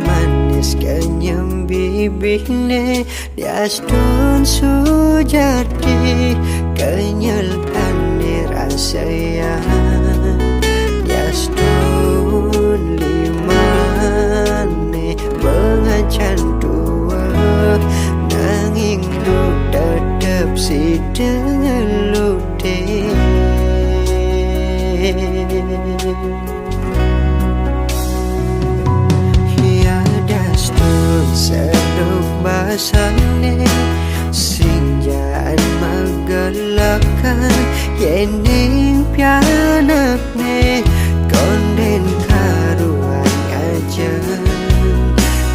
manis kenyam bibirnya diastun sujati kenyelane rasaya diastun limane bengacan dua nanging lu tetep si delute ya dastun seduk basane sinjaan magalakan yening pianakne konden karuan aja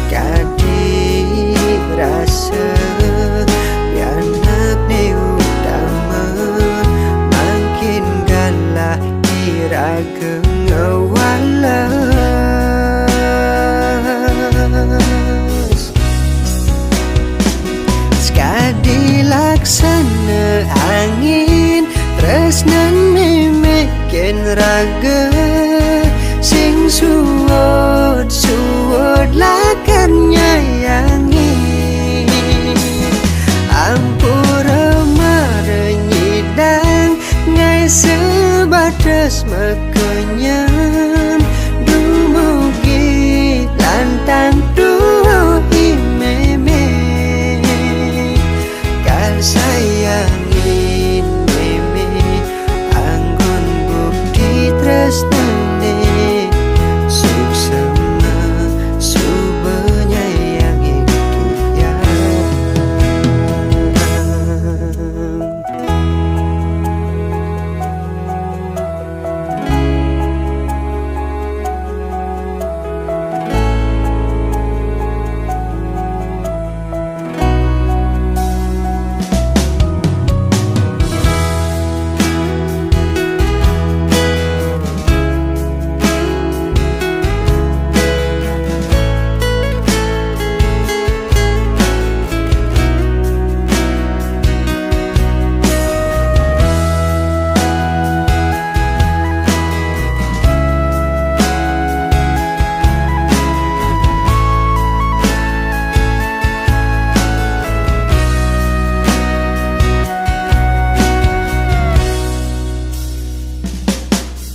kadi rasa pianakne utama makin galah iraga ngawalas sekadi laksana angin tresnan memekin raga sing suwod lakan nyayangi ampura marenyidang ngai sebatas makenyan dumugi lantang duhi meme kal sayangin meme anggun bukti tresnane suksema subenyayangi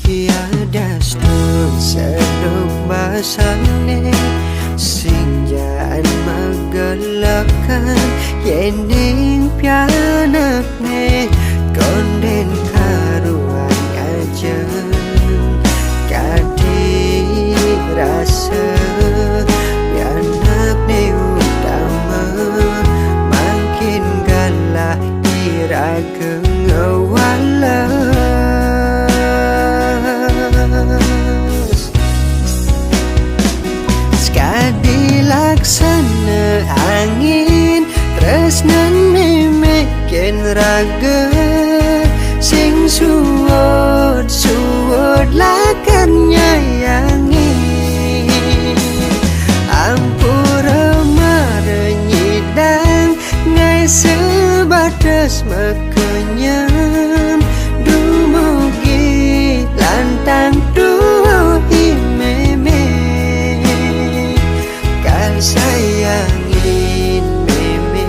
dia dastun seduk basane sinjaan magalakan yening pianakne konden karuan aja kadi rasa pianakne utama makin galah iraga ngawalas sekadi laksana angin tresnan memekin raga sing suwod lakan nyayangi ampura marenyidang ngai sebatas makenyan dumugi lantang duhi meme kal sayangin meme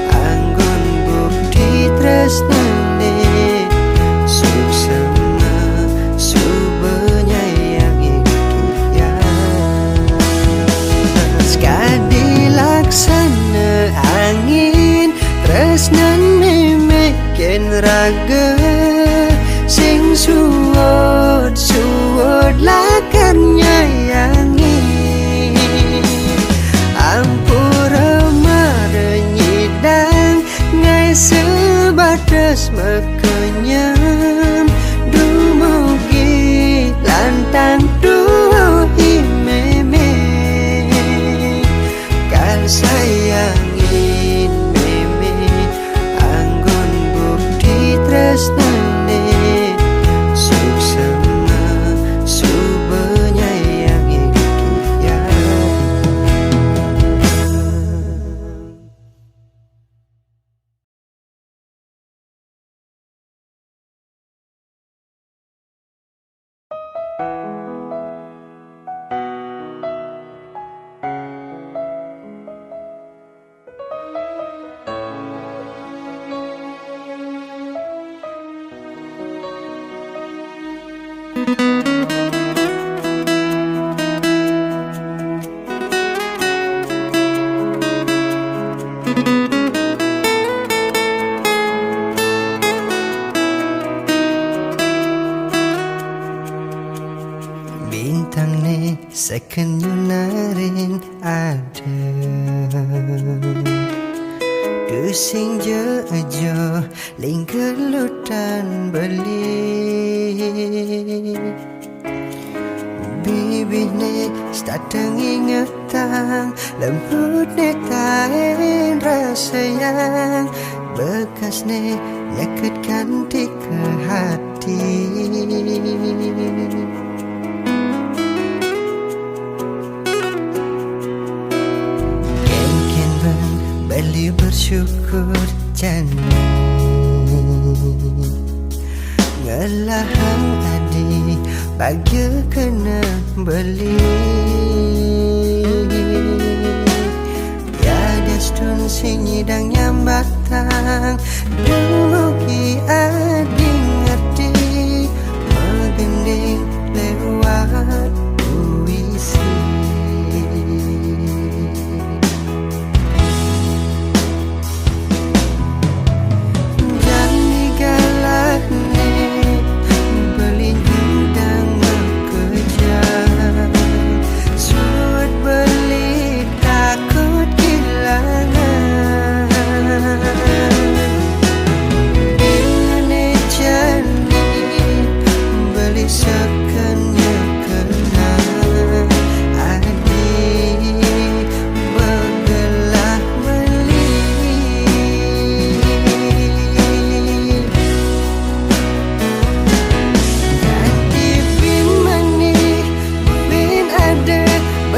anggun bukti tresnane suksema subenyayangi dia sekadi laksana angin tresnan memekin raga sing suwod lakan nyayangi ampura marenyidang ngai sebatas makenyan dumugi lantang duhi meme kal sayangin meme anggun bukti tresnane suksema subenyayangi dia second yunarin ada Kusing je aja lingkelutan beli Bibi ne stateng ingetang lembut ne tain rasa yang bekas ne nyakitkan di ke hati Ken bang beli bersyukur jani Ngelahang adi bagi kena beli Ya destun sinyidang nyambatang Dunguki adi ngerti Megending lewat puisi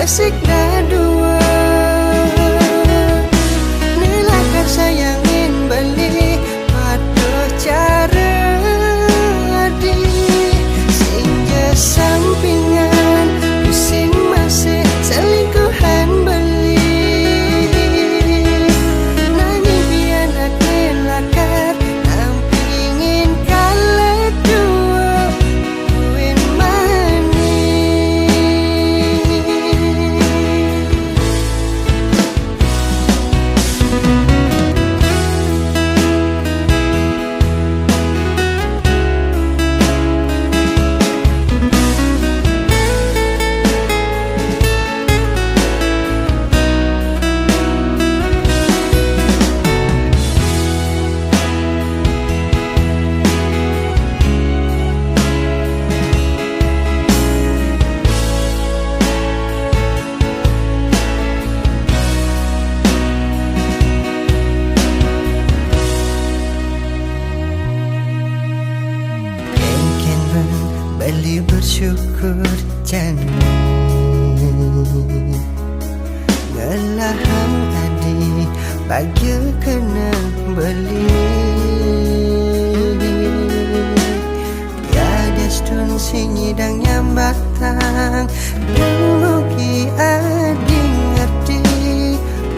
Asik dah dua Nelakar sayangin beli Aduh cara adi Sehingga sampingan Pusing masih selingkuhan beli Nangis biar nak nelakar Nampingin kalah dua Uin mani Beli bersyukur jani Ngelahang adi bagi kena beli Ya destun sinyidang nyambatang Dunguki adi ngerti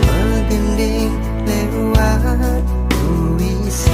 Megending lewat puisi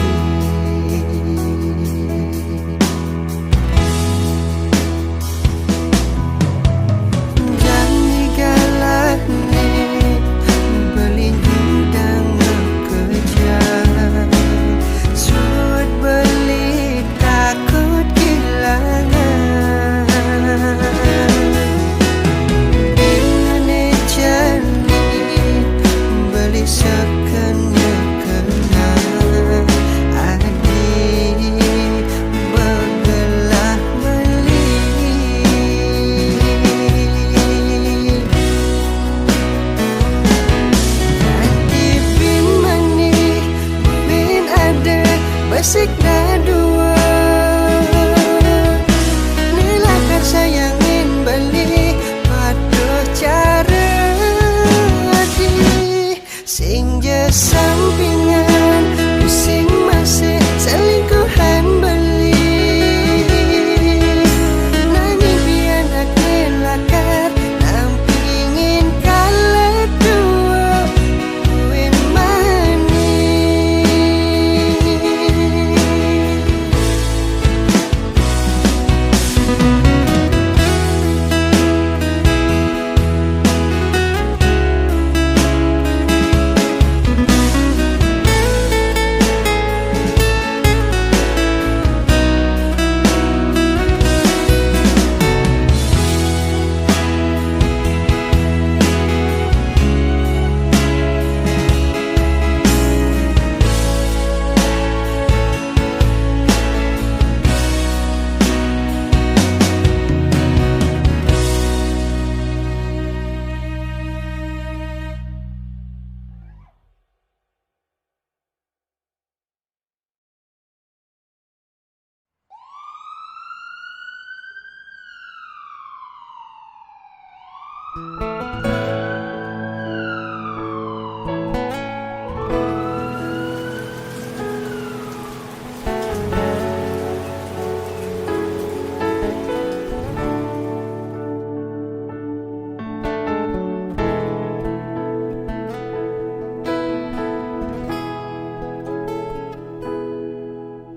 Asik dah dua Nelakar sayangin beli Aduh cara adi Sehingga sampingan Pusing masih selingkuhan beli Nangis biar nak nelakar Nampingin kalah dua Uin mani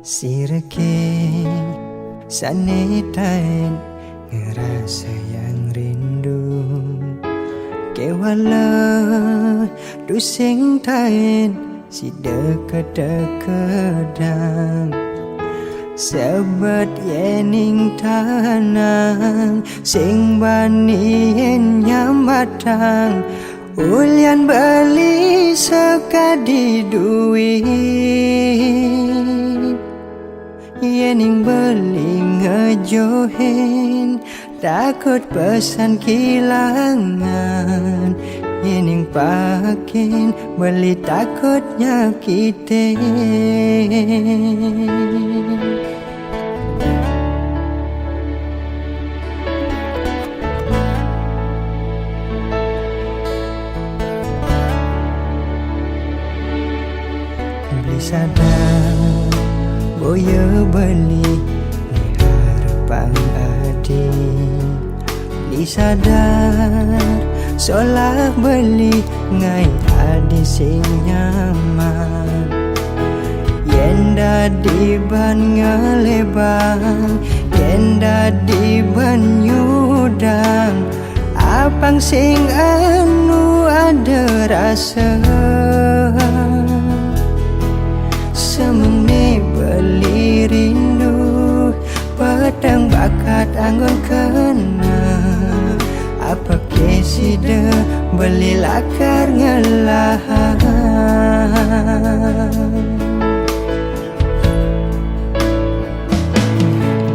Sirke sanitain ngerasa yang rindu kewala dusing tain si deket-dekedang sebet yening tanang sing banien nyambatang ulian beli sekadi duit yening beli ngejohin takut pesan kilangan yening pakin beli takut nyakitin beli sadar boya beli ni harapan adi beli sadar solah beli ngai adi sing nyaman yen dadi ban ngelebang yen dadi ban nyudang apang sing anu ada rasa semene beli rindu pedang bakat anggun kena apa kesida beli lakar ngelahan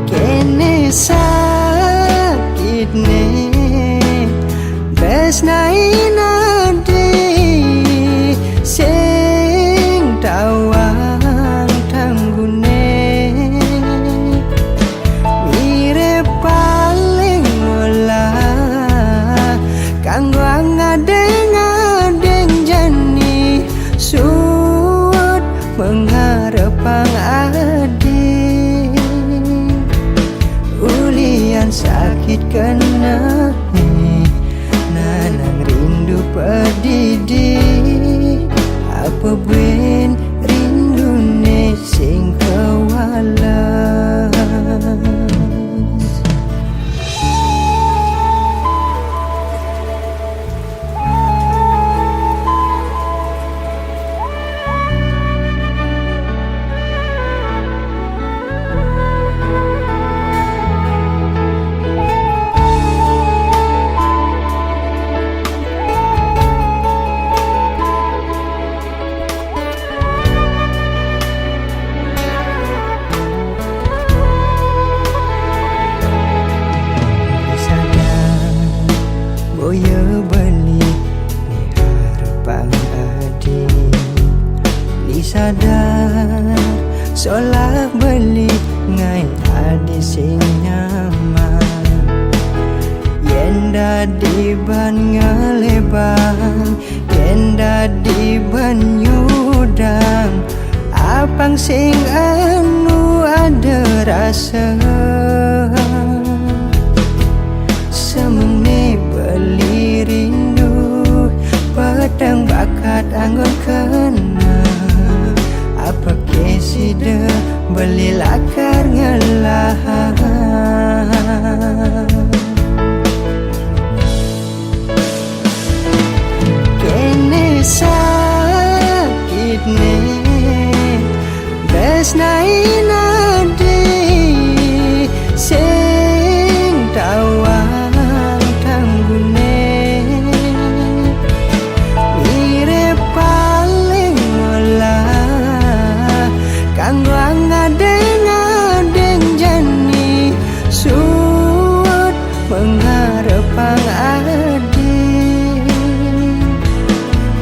kene sakit ne besnain adi sing tawa mengharapang adi ulian sakit kena nanang rindu pedidi apa buen rindu ne sing kewalas boya beli ni harapan adi beli sadar solah beli ngai adi sing nyaman yen dadi ban ngelebang yen dadi ban nyudang apang sing anu ada rasa semene beli rindu pedang bakat anggun kena apa kesida beli lakar ngelahan kene sakit ne besnain adi sing tawa mengharapang adi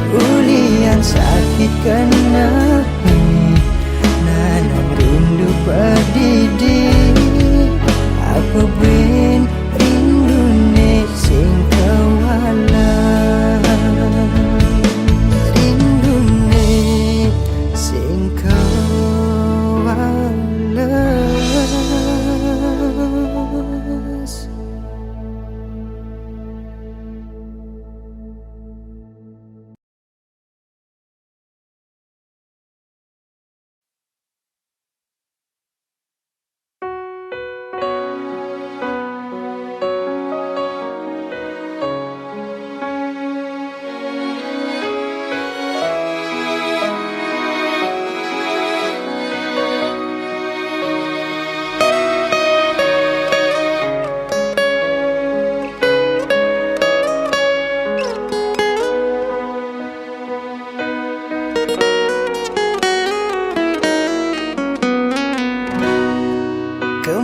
ulian sakit kena nanang rindu pedidi apa buen rindu ne sing kewalas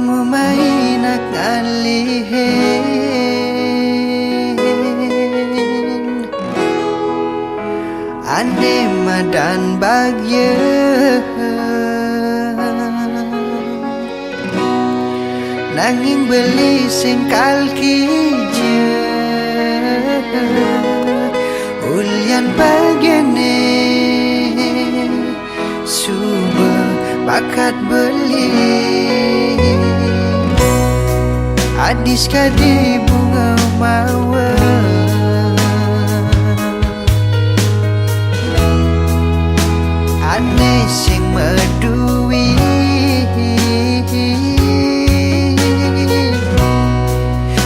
Ngumay nakalihin Ane madan bagya Nanging beli singkal kija Ulyan bagiane Suba bakat beli Adis kadi bunga mawar Ane sing medui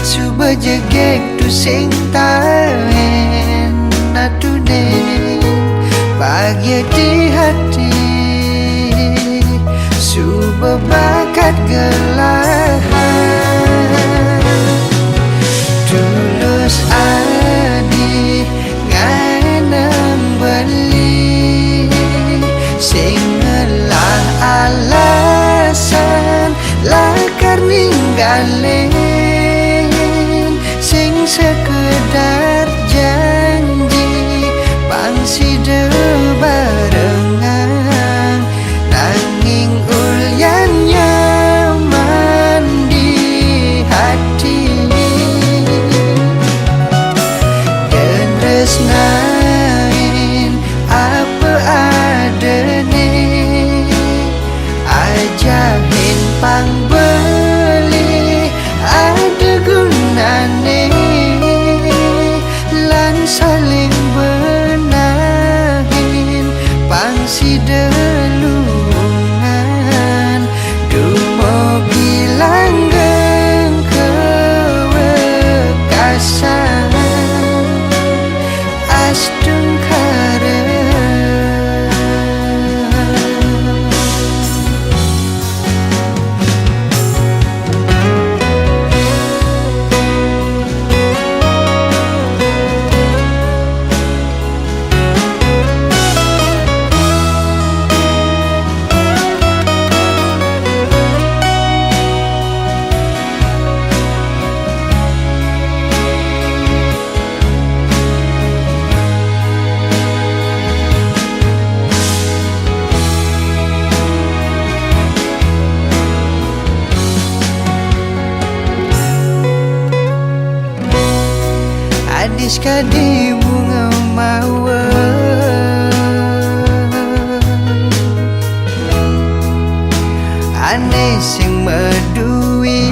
Suba jegek tu sing tawen Natunen bahagia di hati Suba bakat gelahan Tulus adi nganang beli Singelah alasan lakar ninggalin Sing sekedar janji pangsi barengan Nanging ulyan nyaman di hati Dan resnain apa adane Ajahin pang beli ada gunane Lan saling benahin pangsi delungan Dumogi langgeng kewekasan Astung Adis kadi bunga mawar Ane sing medui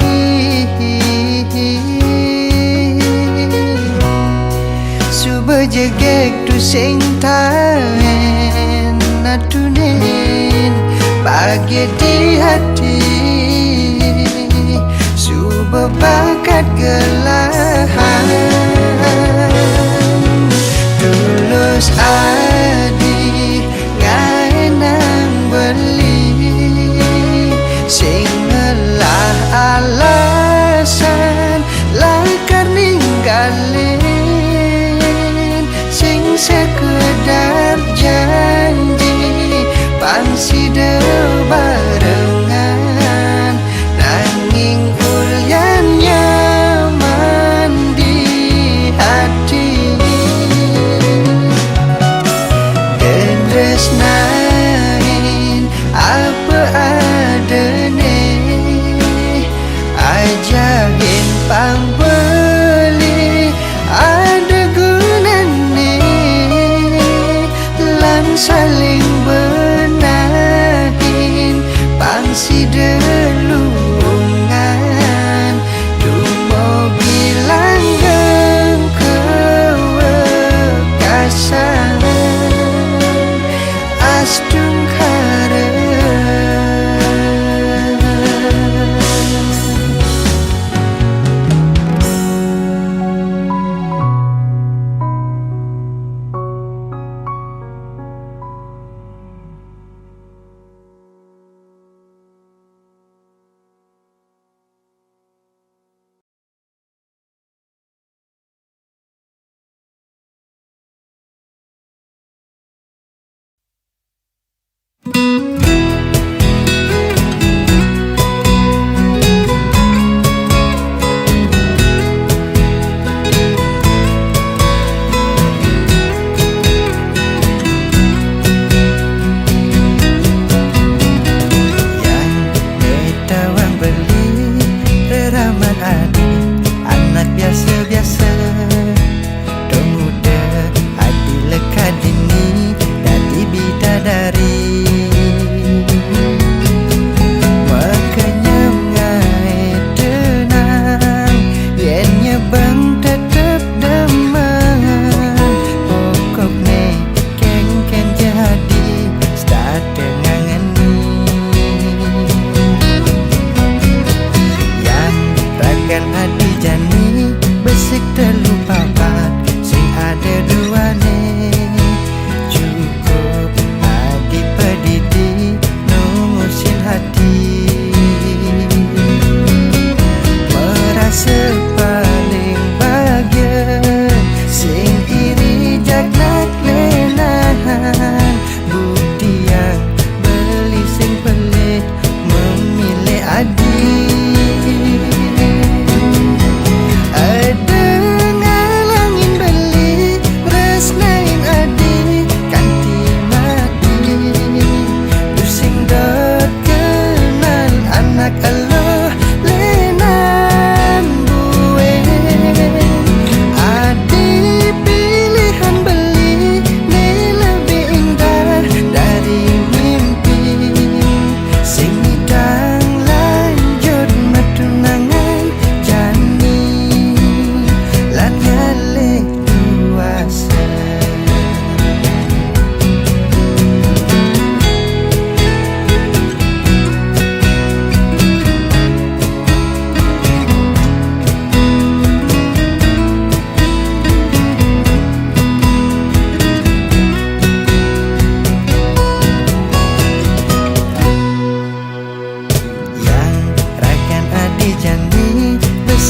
Suba jegek tu sing tawen Natunen bahagia di hati Suba bakat gelahan Tulus adi nganang beli Singelah alasan lakar ninggalin Sing sekedar janji pangsi barengan Nanging ulyan nyaman di hati Tresnain apa adane Ajahin pang beli ada gunane Lan saling benahin pangsi delungan Dumogi langgeng kewekasan Astung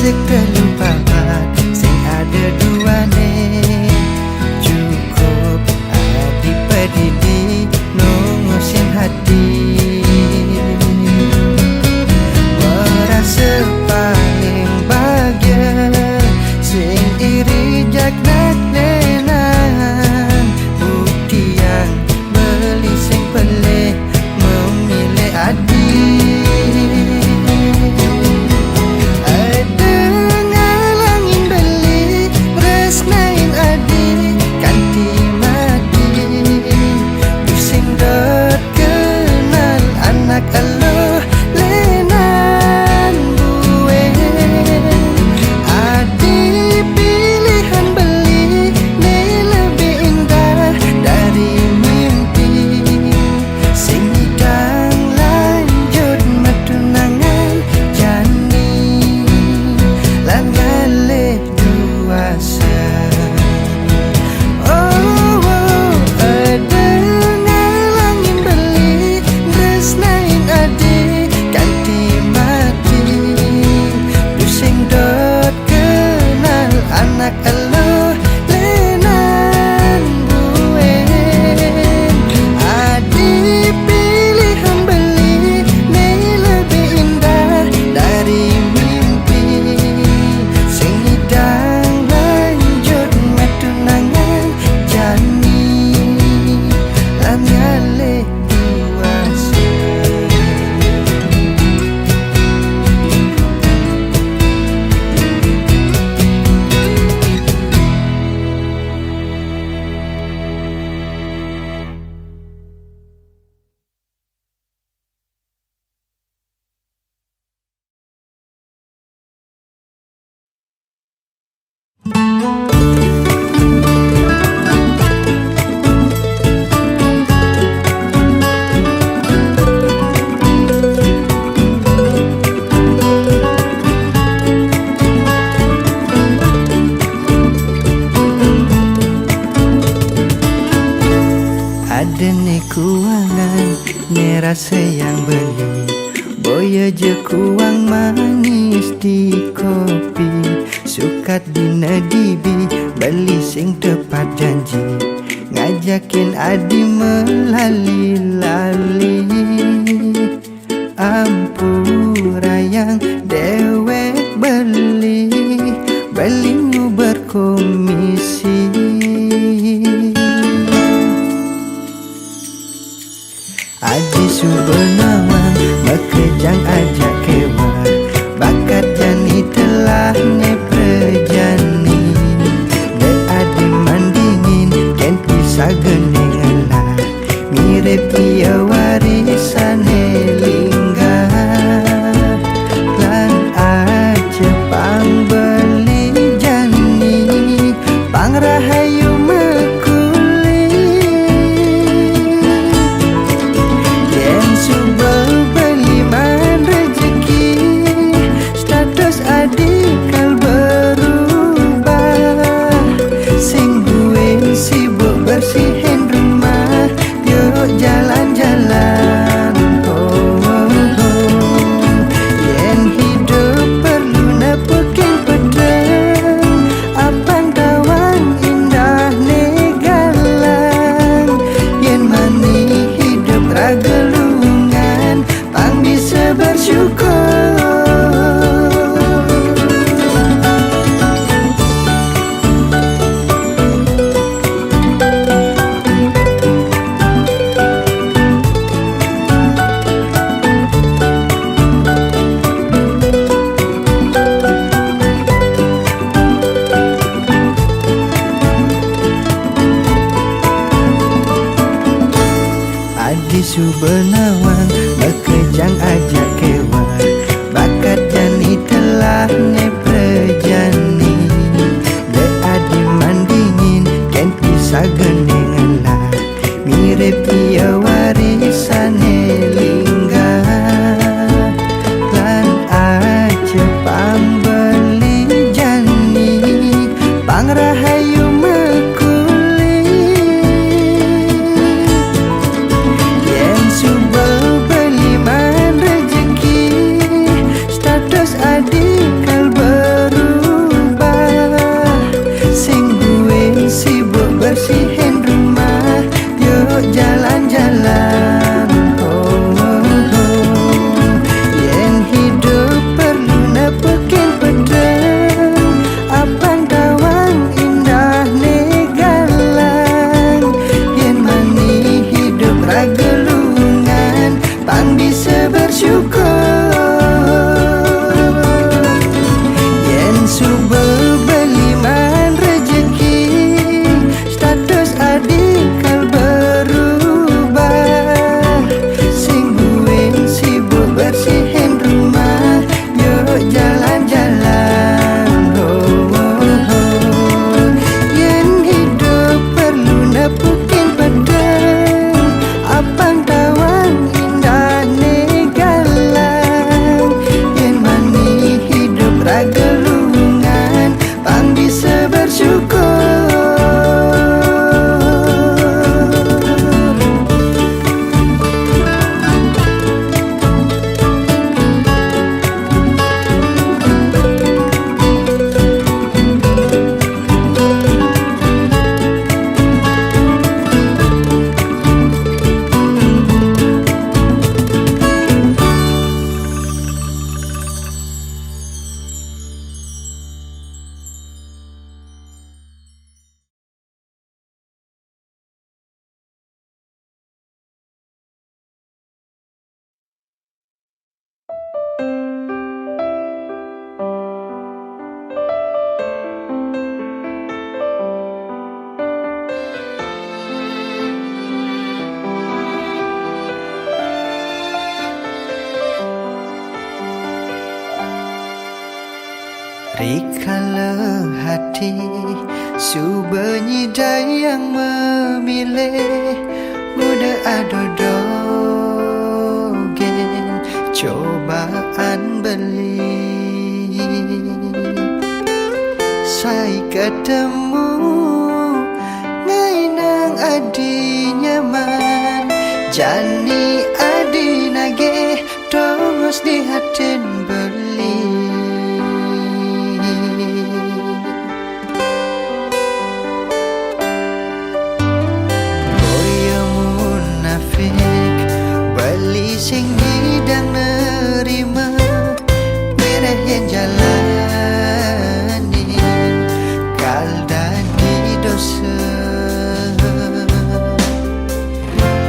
sekelu papat sing ada duane cukup adi pedidi nungusin hati merasa paling bahagia sing iri jaknak nenan bukti yang beli sing pelih memilih adik. Ada ni kuangan ni rasa yang beli boya je kuang manis di kopi sukat dina dibi beli sing tepat janji ngajakin adi melali-lali ampura yang dewek beli berkomisi. Aji subenawang bekejang ajak kewa bakat jani telah ne prejani de adi mandingin ken pisah gening lah mirip ia warisane lingga lan aja pang beli jani pang rahayu bersihin rumah yuk jalan-jalan yen hidup perlu nepukin pedang apang tawang indah negalang yen mani hidup ragelungan pang bisa bersyukur. Adi subenawang bekejang ajak kewa bakat jani telah ne prejani de adi mandingin ken pisah geningan lah mirip ia warisane lingga lan aja pambeli jani pang rahayu mekuli yen bersyukur. Yen subuh beliman rezeki, status adik kal berubah. Sing buin sibuk bersihin rumah, yuk jalan-jalan. Oh, oh, oh. Yen hidup perlu nepukin pedang, apang tawan indah negalang. Yen mani hidup ragelungan, pang bisa bersyukur. Rikala hati subunyi dayang memilih, muda ado dogen cobaan beli. Saya ketemu ngai nang adi nyaman, jani adi nage tongos di hatin beli. Beli sing hidang nerima, merah yang jalani kaldani dosa.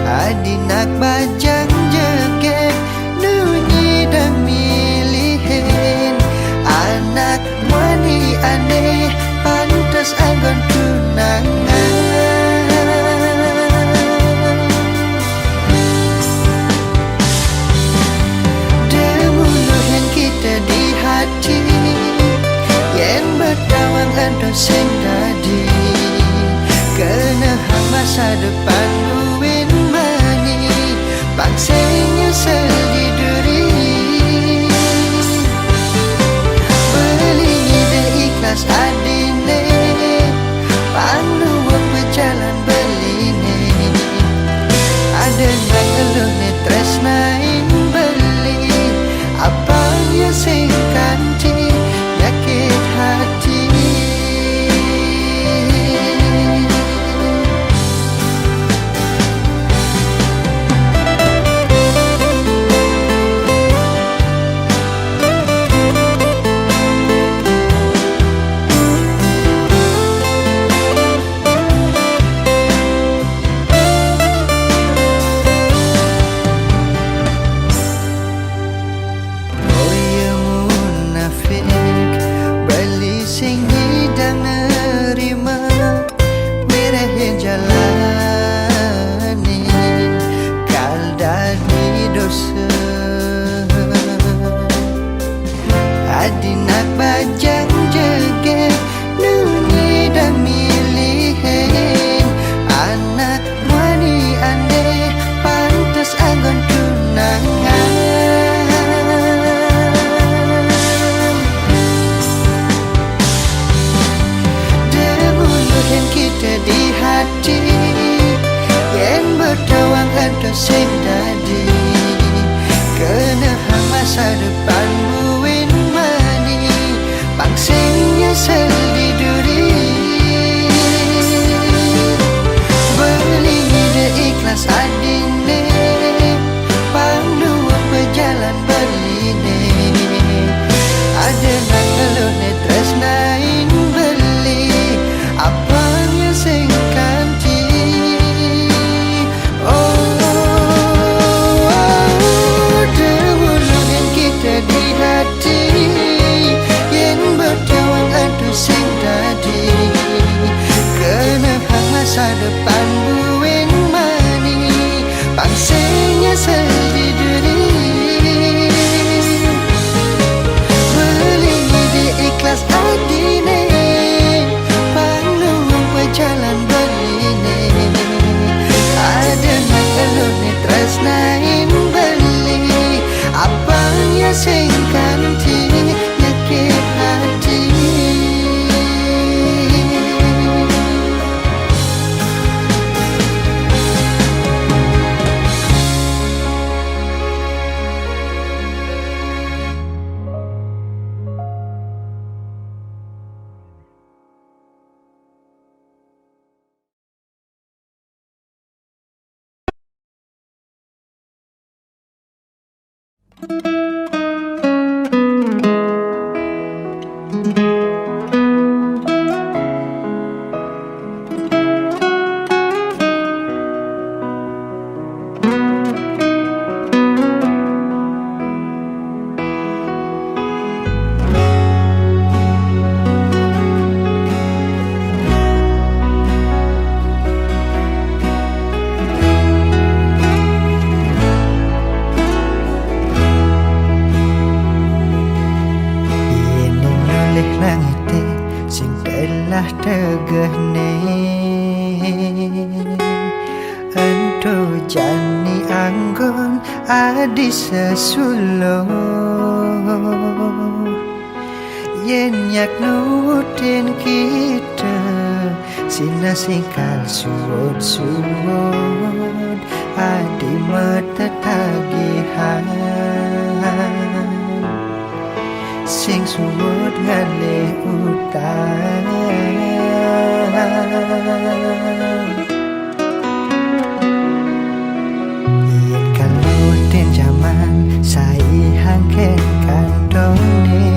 Adinak bajang jeket nunyi dan milihin, anak wani aneh pantas agon tunangan. Yen bertawang ando sing tadi, kena hang masa depan buin mani, bangsanya seli duri. Beli de ikhlas adine, panduang berjalan beline. Ada nang elune tresnain beli, apa ya sing kanti yakit hati. Adinak bajang jeket nunyi dan milihin, anak wani aneh pantas agon tunangan. Demuluh yang kita di hati, yen bertawang ado sing tadi, kena hang masa depan buin mani, bangsanya seli duri. Beli de ikhlas adine, panduang berjalan beline. Ada nang elune tresnain beli, apanya sing kanti. Oh, oh, oh, sing kanthi nyekit hati. Telah tegahne ento jani anggon adi sesulo yen yak nutin kita sina singkal suwod adi mata tagihan sing suwod ngale utang yen kalutin zaman sai hangken kantone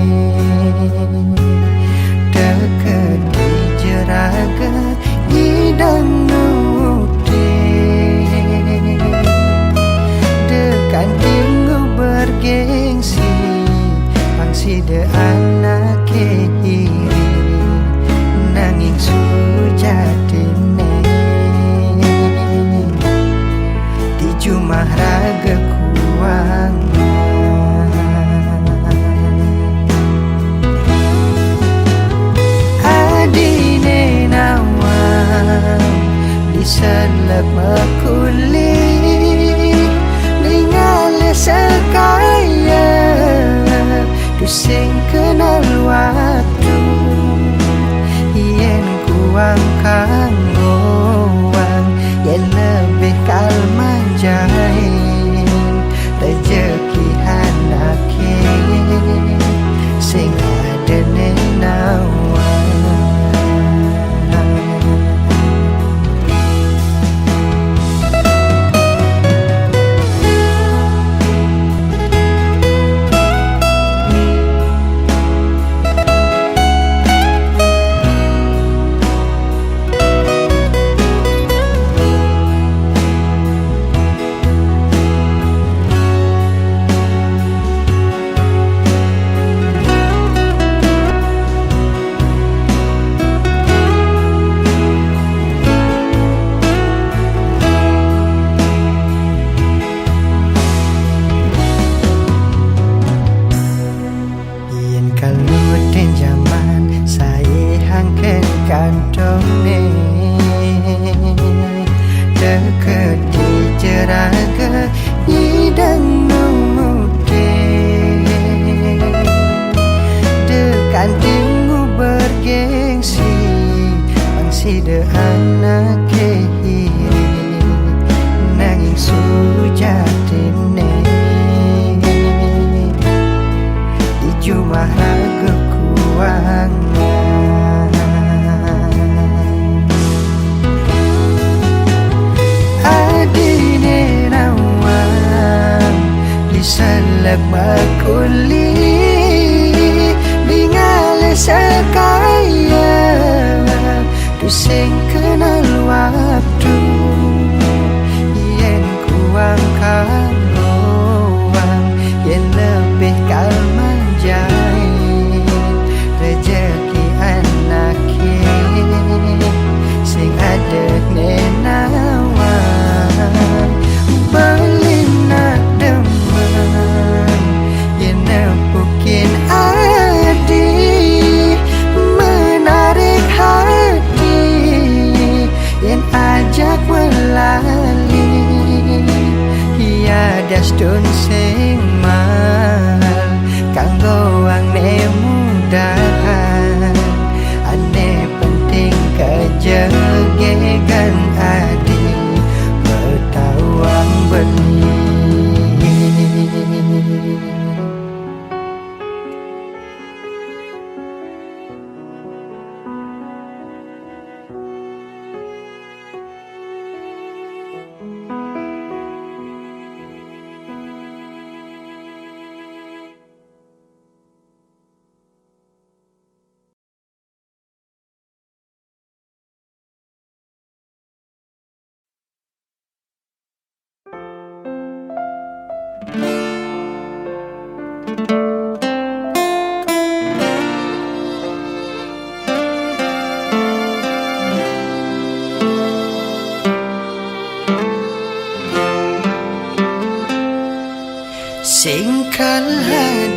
deket di jeraga hidang nuti dekan tinggu bergengsi sida anak iri nanging sujatine di jumah raga kuang adine nawang diselep makuli ningale sekaya sing kenal waktu yen kuang kangoang yen lebih kalman jahin rezeki anake sing ada nenawang kantone deket di jeraga hidang nuti dekan tinggu bergengsi mangsida anak iri nanging sujatine di jumah raga kuang selek makuli bingale sekaya tu sing kenal waktu yen kuang kangoang yen lebih kalman jahin rezeki anake sing ada nenawang belina mungkin adi menarik hati yang ajak melali ia das dun sing mal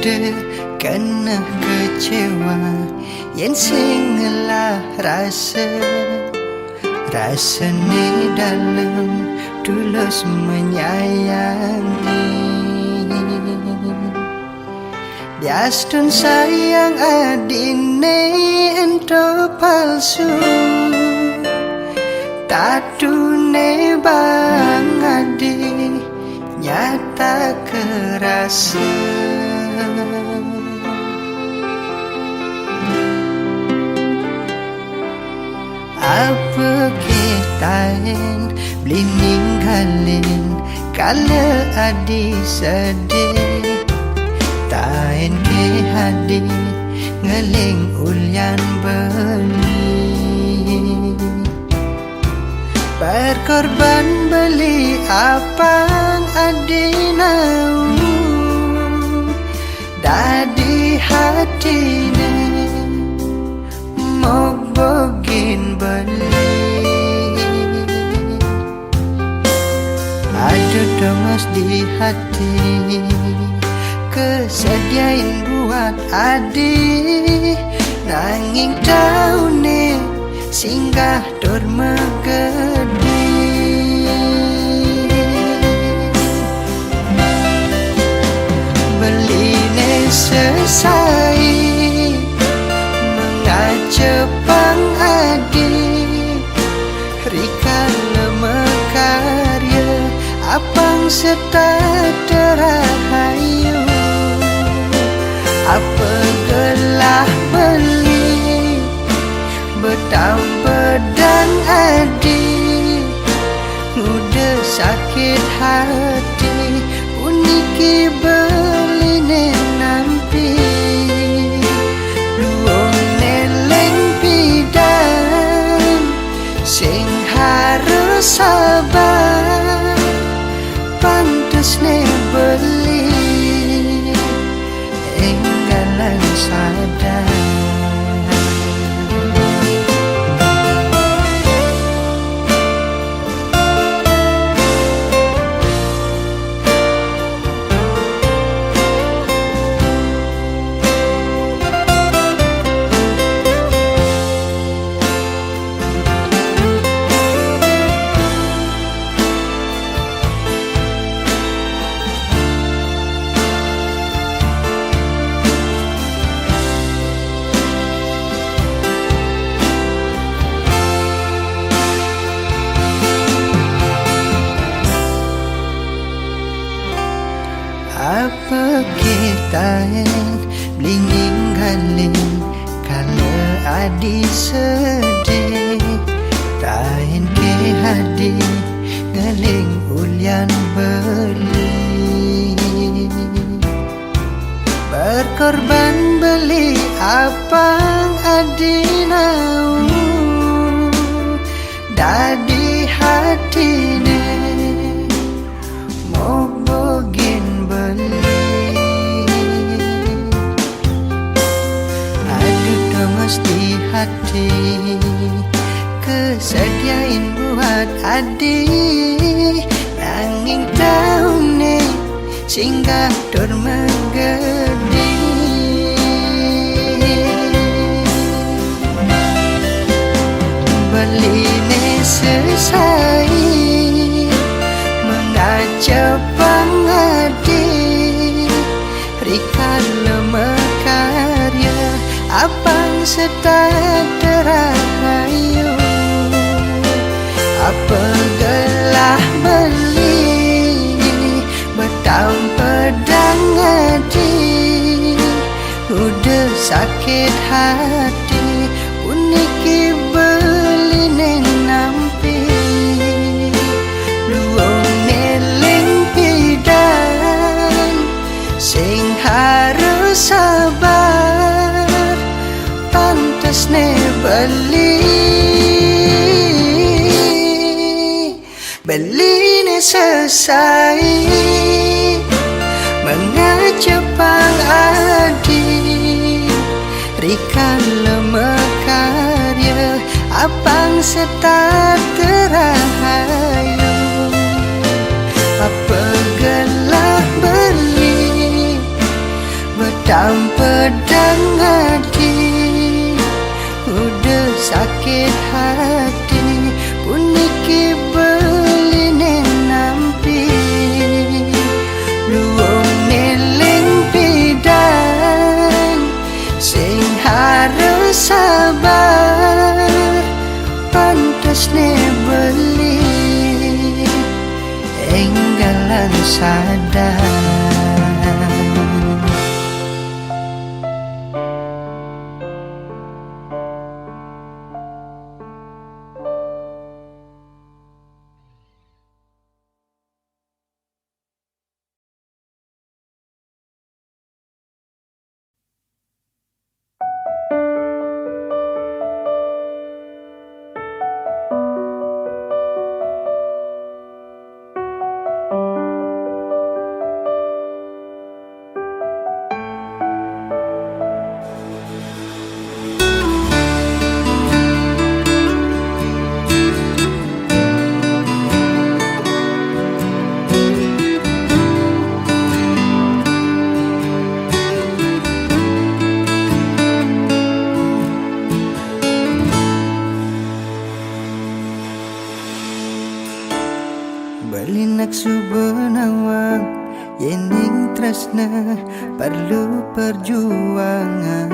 de kena kecewa yen sing ngelah rasa ni dalam tulus menyayangi. Biastun sayang adine ento palsu, tatune bang adi nyata kerasa. Apa kitain beli ninggalin kala adi sedih, tain ke hadi ngeling ulyan beli. Berkorban beli apang adi nau dadi hatine mok bogin beli. Ada domas di hati kesediain buat adi, nanging taune singgah dur megedi. Beline selesai mengacepang adi, rika lemekarya apang serta terahayu. Apa gelah beli betang pedang adi, udah sakit hati uniki beline nampi. Luong neleng pidan sing harus sabar, pantes ne beli enggalan sadar. Apa kitain beli ninggalin kala adi sedih, tain ke hadi ngeling ulyan beli. Berkorban beli apang adi nau dadi hatine mau bogin beli. Ada domas di hati kesediain buat adi, nanging taune singgah dur megedi. Beline selesai mengacepang adi, rika lemekarya apang serta terahayu. Apa gelah beli betang pedang adi, udah sakit hati uniki beline nampi. Luong neleng pidan sing harus sabar, pantes ne beli. Beline selesai mengacepang adi, rika lemekarya apang serta terahayu. Apa gelah beli Dan pedang hati udah sakit hati puniki beline nampi luong neling pidan sing harus sabar pantas ne beli enggalan sadar. Belinak subenawang yening tresna perlu perjuangan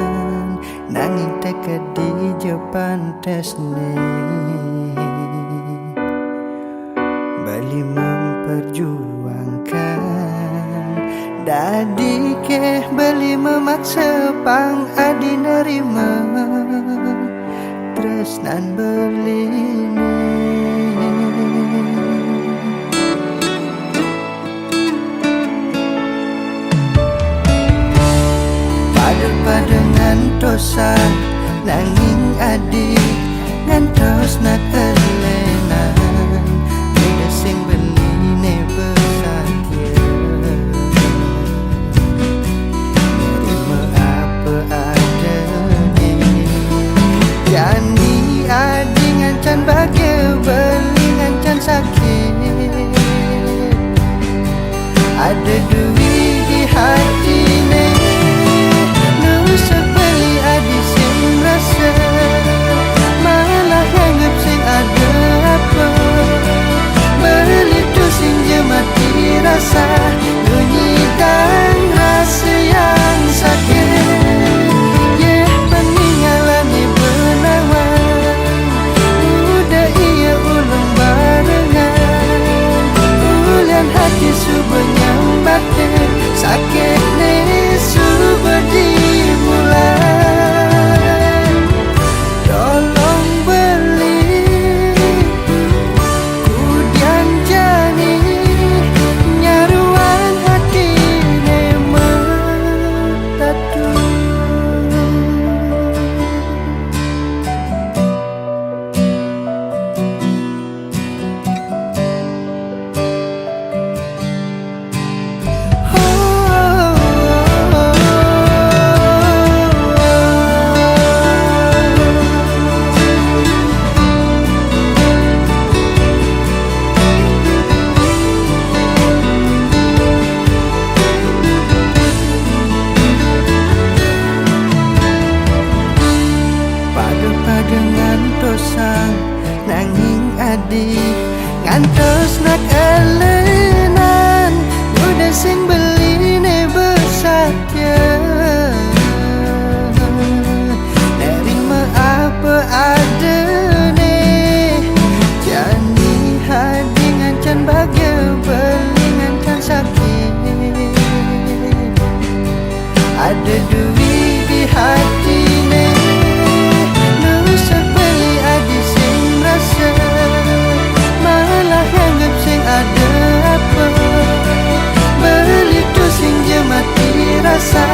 nanging teka di japan tesne beli memperjuangkan dadi keh beli memaksa pang adi nerima tresnan beline dengan dosa nanging adi ngantos nak elenan beda sing beline besatnya nerima apa adanya jani adi ngancan bahagia beli ngancan sakit ada duit di hati ne sepeli adi sing rasa malah anggap sing ada apa beli tu sing je mati rasa bunyi dan rasa yang sakit yeah peninggalan benawan udah ia ulung barengan ulian hati subuh nyambatin sakit ne subuh di tolong beli kudian jani nyaruan hati nema tatu nanging adi ngantos nak elenan udah sing beline besatnya nerima apa ada nih jani hadi ngancan bahagia beli ngancan sakit ada duit di hati nih malah anggap sing ada apa beli tu sing je mati rasa